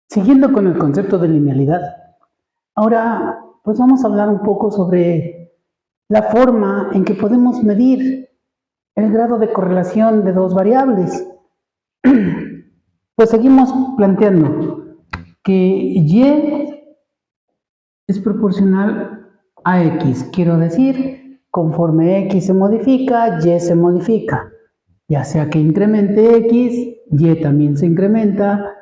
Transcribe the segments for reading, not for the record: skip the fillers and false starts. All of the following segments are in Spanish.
Siguiendo con el concepto de linealidad, ahora pues vamos a hablar un poco sobre la forma en que podemos medir el grado de correlación de dos variables. Pues seguimos planteando que Y es proporcional a X. Quiero decir, conforme X se modifica, Y se modifica. Ya sea que incremente X, Y también se incrementa,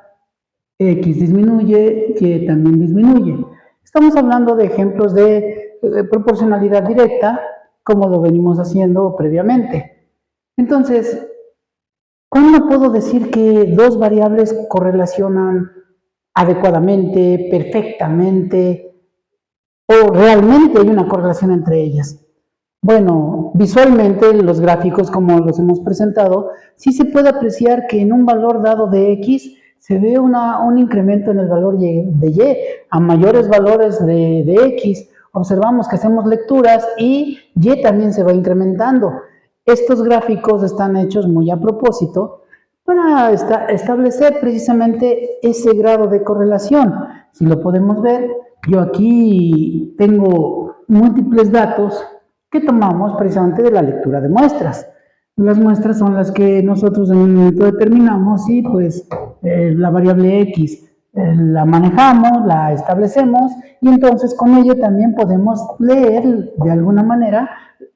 X disminuye, Y también disminuye. Estamos hablando de ejemplos de proporcionalidad directa, como lo venimos haciendo previamente. Entonces, ¿cuándo puedo decir que dos variables correlacionan adecuadamente, perfectamente, o realmente hay una correlación entre ellas? Bueno, visualmente los gráficos como los hemos presentado, sí se puede apreciar que en un valor dado de X se ve un incremento en el valor de Y. A mayores valores de X observamos que hacemos lecturas y Y también se va incrementando. Estos gráficos están hechos muy a propósito para establecer precisamente ese grado de correlación. Si lo podemos ver, yo aquí tengo múltiples datos que tomamos precisamente de la lectura de muestras. Las muestras son las que nosotros en un momento determinamos y pues la variable X la manejamos, la establecemos y entonces con ello también podemos leer de alguna manera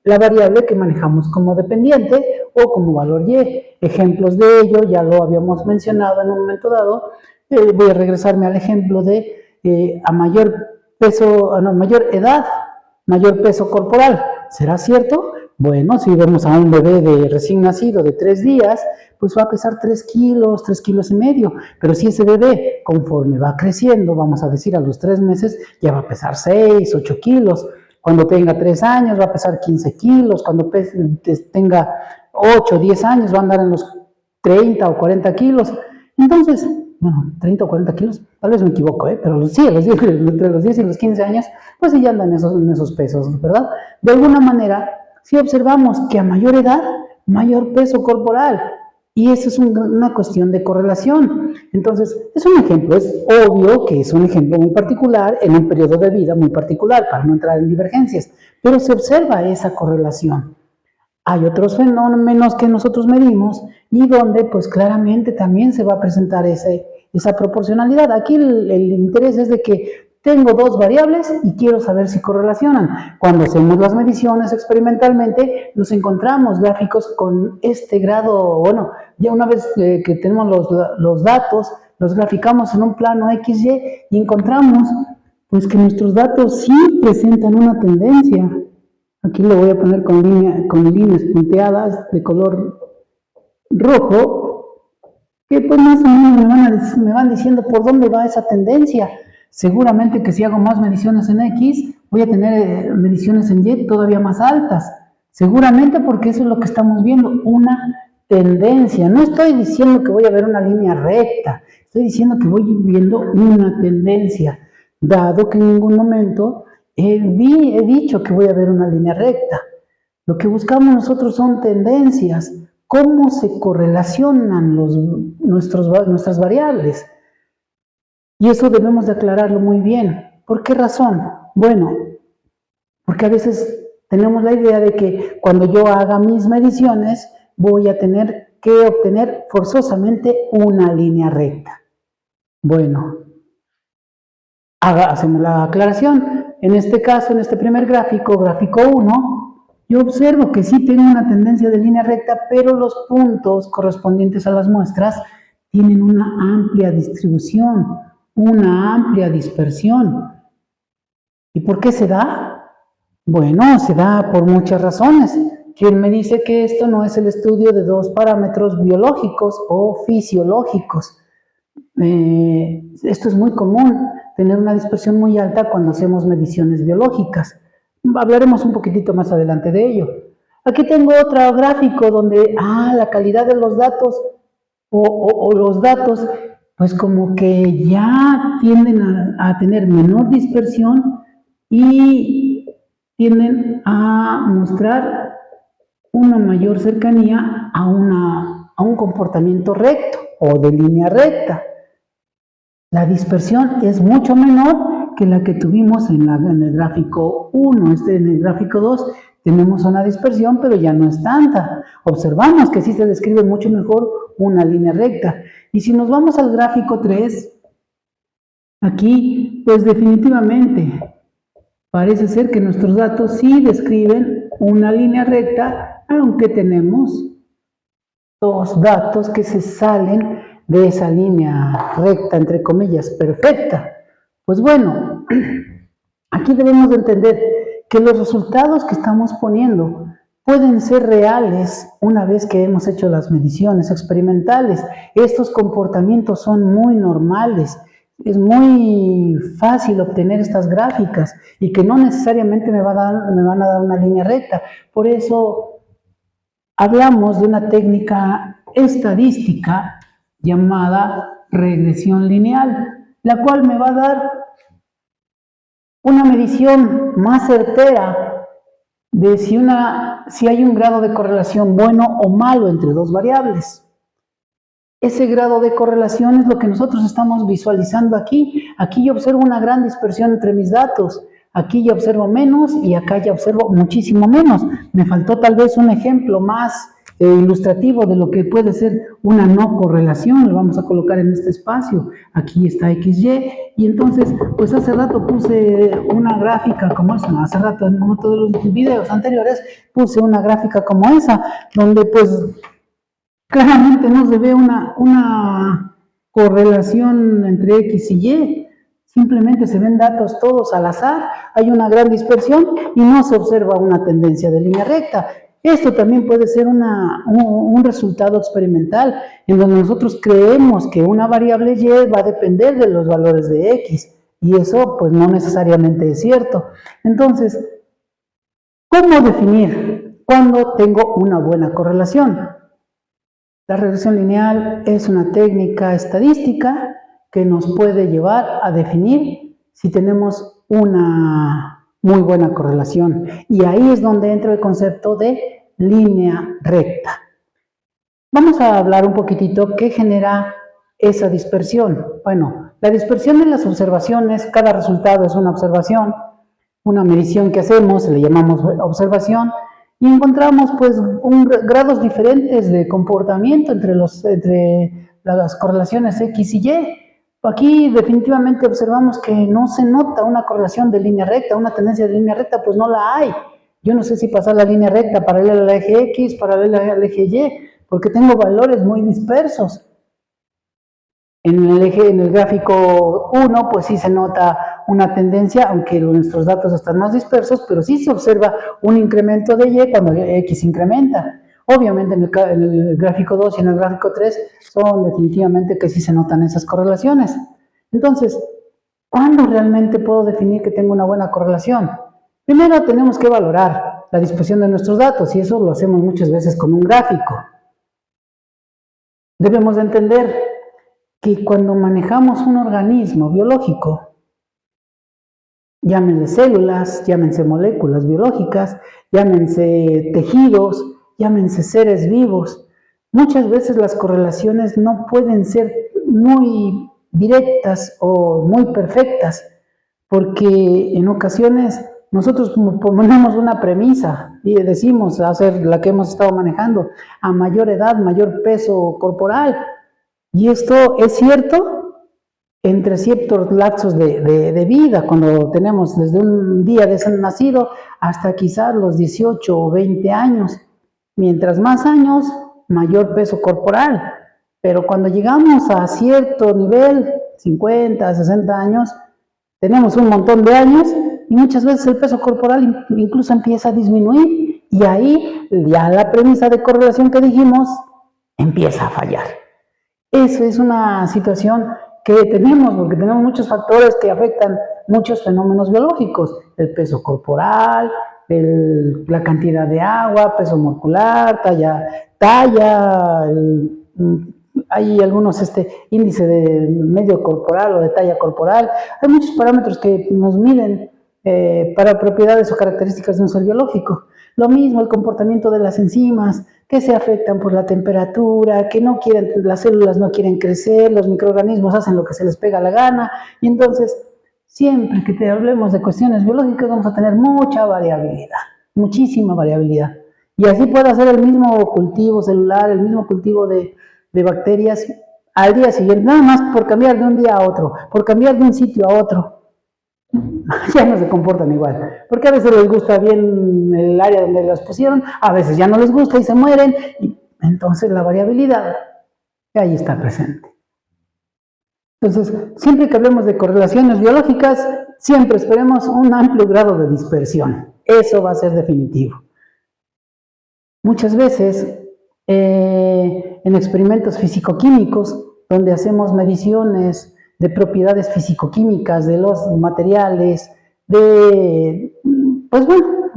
la variable que manejamos como dependiente o como valor Y. Ejemplos de ello ya lo habíamos mencionado en un momento dado. Voy a regresarme al ejemplo de a mayor peso, no, mayor edad, mayor peso corporal. ¿Será cierto? Bueno, si vemos a un bebé de recién nacido de 3 días, pues va a pesar 3 kilos, 3 kilos y medio. Pero si ese bebé, conforme va creciendo, vamos a decir a los 3 meses, ya va a pesar 6, 8 kilos. Cuando tenga 3 años va a pesar 15 kilos. Cuando tenga 8, 10 años va a andar en los 30 o 40 kilos. Entonces, bueno, 30 o 40 kilos, tal vez me equivoco, pero sí, entre los 10 y los 15 años, pues sí ya andan en esos pesos, ¿verdad? De alguna manera, si observamos que a mayor edad, mayor peso corporal, y eso es una cuestión de correlación. Entonces, es un ejemplo, es obvio que es un ejemplo muy particular en un periodo de vida muy particular, para no entrar en divergencias, pero se observa esa correlación. Hay otros fenómenos que nosotros medimos y donde pues claramente también se va a presentar esa proporcionalidad. Aquí el interés es de que tengo dos variables y quiero saber si correlacionan. Cuando hacemos las mediciones experimentalmente, nos encontramos gráficos con este grado, bueno, ya una vez que tenemos los datos, los graficamos en un plano XY y encontramos pues que nuestros datos sí presentan una tendencia. Aquí lo voy a poner con líneas punteadas de color rojo, que pues más o menos me van diciendo por dónde va esa tendencia. Seguramente que si hago más mediciones en X, voy a tener mediciones en Y todavía más altas. Seguramente porque eso es lo que estamos viendo, una tendencia. No estoy diciendo que voy a ver una línea recta, estoy diciendo que voy viendo una tendencia, dado que en ningún momento he dicho que voy a ver una línea recta. Lo que buscamos nosotros son tendencias, cómo se correlacionan nuestras variables. Y eso debemos de aclararlo muy bien. ¿Por qué razón? Bueno, porque a veces tenemos la idea de que cuando yo haga mis mediciones voy a tener que obtener forzosamente una línea recta. Bueno, hacemos la aclaración. En este caso, en este primer gráfico, gráfico 1, yo observo que sí tengo una tendencia de línea recta, pero los puntos correspondientes a las muestras tienen una amplia distribución, una amplia dispersión. ¿Y por qué se da? Bueno, se da por muchas razones. Quien me dice que esto no es el estudio de dos parámetros biológicos o fisiológicos. Esto es muy común, tener una dispersión muy alta cuando hacemos mediciones biológicas. Hablaremos un poquitito más adelante de ello. Aquí tengo otro gráfico donde, la calidad de los datos o los datos, pues como que ya tienden a tener menor dispersión y tienden a mostrar una mayor cercanía a un comportamiento recto o de línea recta. La dispersión es mucho menor que la que tuvimos en el gráfico 1. En el gráfico 2 tenemos una dispersión, pero ya no es tanta. Observamos que sí se describe mucho mejor una línea recta. Y si nos vamos al gráfico 3, aquí, pues definitivamente parece ser que nuestros datos sí describen una línea recta, aunque tenemos dos datos que se salen de esa línea recta, entre comillas, perfecta. Pues bueno, aquí debemos de entender que los resultados que estamos poniendo pueden ser reales una vez que hemos hecho las mediciones experimentales. Estos comportamientos son muy normales. Es muy fácil obtener estas gráficas y que no necesariamente me van a dar una línea recta. Por eso hablamos de una técnica estadística llamada regresión lineal, la cual me va a dar una medición más certera de si hay un grado de correlación bueno o malo entre dos variables. Ese grado de correlación es lo que nosotros estamos visualizando aquí. Aquí yo observo una gran dispersión entre mis datos. Aquí ya observo menos y acá ya observo muchísimo menos. Me faltó tal vez un ejemplo más ilustrativo de lo que puede ser una no correlación. Lo vamos a colocar en este espacio. Aquí está XY. Y entonces, pues hace rato puse una gráfica como esa. No, hace rato en uno de los videos anteriores puse una gráfica como esa, donde pues claramente no se ve una correlación entre X y Y. Simplemente se ven datos todos al azar, hay una gran dispersión y no se observa una tendencia de línea recta. Esto también puede ser un resultado experimental en donde nosotros creemos que una variable Y va a depender de los valores de X y eso pues no necesariamente es cierto. Entonces, ¿cómo definir cuándo tengo una buena correlación? La regresión lineal es una técnica estadística que nos puede llevar a definir si tenemos una muy buena correlación. Y ahí es donde entra el concepto de línea recta. Vamos a hablar un poquitito qué genera esa dispersión. Bueno, la dispersión de las observaciones, cada resultado es una observación, una medición que hacemos, le llamamos observación, y encontramos pues grados diferentes de comportamiento entre las correlaciones X y Y. Aquí definitivamente observamos que no se nota una correlación de línea recta, una tendencia de línea recta, pues no la hay. Yo no sé si pasar la línea recta paralela al eje X, paralela al eje Y, porque tengo valores muy dispersos. En el gráfico 1, pues sí se nota una tendencia, aunque nuestros datos están más dispersos, pero sí se observa un incremento de Y cuando X incrementa. Obviamente en el gráfico 2 y en el gráfico 3 son definitivamente que sí se notan esas correlaciones. Entonces, ¿cuándo realmente puedo definir que tengo una buena correlación? Primero tenemos que valorar la dispersión de nuestros datos y eso lo hacemos muchas veces con un gráfico. Debemos de entender que cuando manejamos un organismo biológico, llámense células, llámense moléculas biológicas, llámense tejidos, llámense seres vivos, muchas veces las correlaciones no pueden ser muy directas o muy perfectas, porque en ocasiones nosotros ponemos una premisa y decimos hacer la que hemos estado manejando, a mayor edad, mayor peso corporal. Y esto es cierto entre ciertos lapsos de vida, cuando tenemos desde un día de ser nacido hasta quizás los 18 o 20 años. Mientras más años, mayor peso corporal. Pero cuando llegamos a cierto nivel, 50, 60 años, tenemos un montón de años y muchas veces el peso corporal incluso empieza a disminuir y ahí ya la premisa de correlación que dijimos empieza a fallar. Eso es una situación que tenemos, porque tenemos muchos factores que afectan muchos fenómenos biológicos, el peso corporal, la cantidad de agua, peso molecular, talla, hay algunos índice de medio corporal o de talla corporal, hay muchos parámetros que nos miden para propiedades o características de un ser biológico. Lo mismo el comportamiento de las enzimas, que se afectan por la temperatura, que no quieren, las células no quieren crecer, los microorganismos hacen lo que se les pega la gana, y entonces siempre que te hablemos de cuestiones biológicas vamos a tener mucha variabilidad, muchísima variabilidad. Y así puede hacer el mismo cultivo celular, el mismo cultivo de bacterias al día siguiente, nada más por cambiar de un día a otro, por cambiar de un sitio a otro. Ya no se comportan igual, porque a veces les gusta bien el área donde las pusieron, a veces ya no les gusta y se mueren, y entonces la variabilidad ahí está presente. Entonces, siempre que hablemos de correlaciones biológicas, siempre esperemos un amplio grado de dispersión, eso va a ser definitivo. Muchas veces, en experimentos físico-químicos, donde hacemos mediciones de propiedades físico-químicas de los materiales, de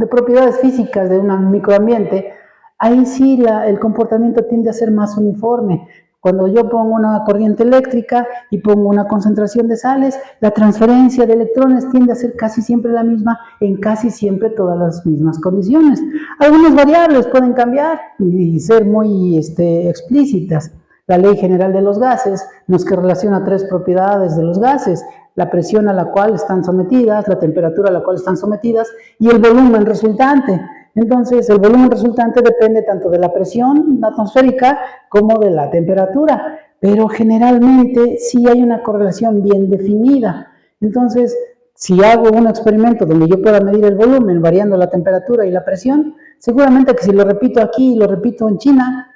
propiedades físicas de un microambiente, ahí sí el comportamiento tiende a ser más uniforme. Cuando yo pongo una corriente eléctrica y pongo una concentración de sales, la transferencia de electrones tiende a ser casi siempre la misma en casi siempre todas las mismas condiciones. Algunas variables pueden cambiar y ser muy explícitas. La ley general de los gases nos relaciona tres propiedades de los gases: la presión a la cual están sometidas, la temperatura a la cual están sometidas y el volumen resultante. Entonces, el volumen resultante depende tanto de la presión atmosférica como de la temperatura, pero generalmente sí hay una correlación bien definida. Entonces, si hago un experimento donde yo pueda medir el volumen variando la temperatura y la presión, seguramente que si lo repito aquí y lo repito en China,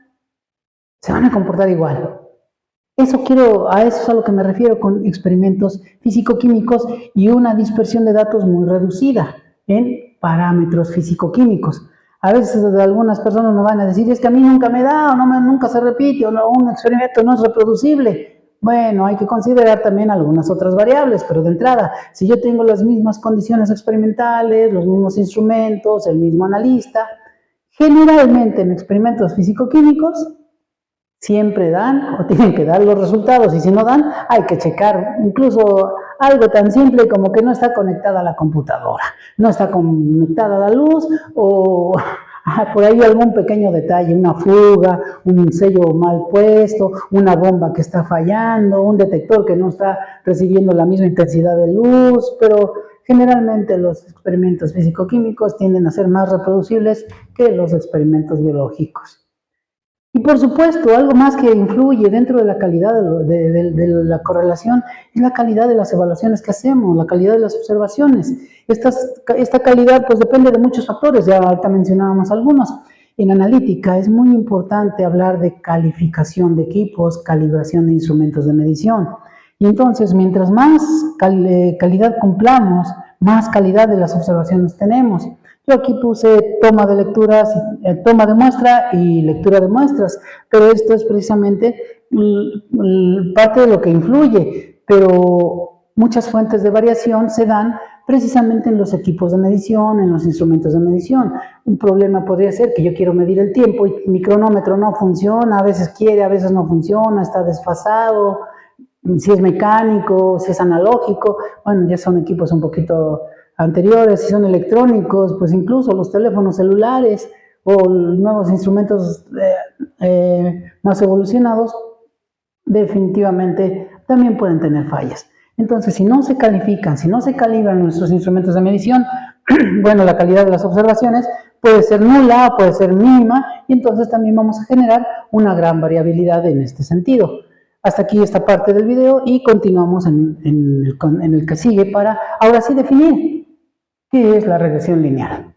se van a comportar igual. A eso es a lo que me refiero con experimentos físico-químicos y una dispersión de datos muy reducida en parámetros físico-químicos. A veces algunas personas me van a decir, es que a mí nunca me da, o nunca se repite, o un experimento no es reproducible. Bueno, hay que considerar también algunas otras variables, pero de entrada, si yo tengo las mismas condiciones experimentales, los mismos instrumentos, el mismo analista, generalmente en experimentos físico-químicos, siempre dan o tienen que dar los resultados, y si no dan, hay que checar incluso algo tan simple como que no está conectada a la computadora, no está conectada a la luz, o por ahí algún pequeño detalle, una fuga, un sello mal puesto, una bomba que está fallando, un detector que no está recibiendo la misma intensidad de luz, pero generalmente los experimentos físico-químicos tienden a ser más reproducibles que los experimentos biológicos. Y por supuesto, algo más que influye dentro de la calidad de la correlación es la calidad de las evaluaciones que hacemos, la calidad de las observaciones. Esta calidad pues depende de muchos factores, ya ahorita mencionábamos algunos. En analítica es muy importante hablar de calificación de equipos, calibración de instrumentos de medición. Y entonces, mientras más calidad cumplamos, más calidad de las observaciones tenemos. Yo aquí puse toma de muestra y lectura de muestras, pero esto es precisamente parte de lo que influye, pero muchas fuentes de variación se dan precisamente en los equipos de medición, en los instrumentos de medición. Un problema podría ser que yo quiero medir el tiempo y mi cronómetro no funciona, a veces quiere, a veces no funciona, está desfasado, si es mecánico, si es analógico, bueno, ya son equipos un poquito anteriores, si son electrónicos, pues incluso los teléfonos celulares o nuevos instrumentos más evolucionados, definitivamente también pueden tener fallas. Entonces, si no se califican, si no se calibran nuestros instrumentos de medición, bueno, la calidad de las observaciones puede ser nula, puede ser mínima, y entonces también vamos a generar una gran variabilidad en este sentido. Hasta aquí esta parte del video y continuamos en el que sigue para ahora sí definir qué es la regresión lineal.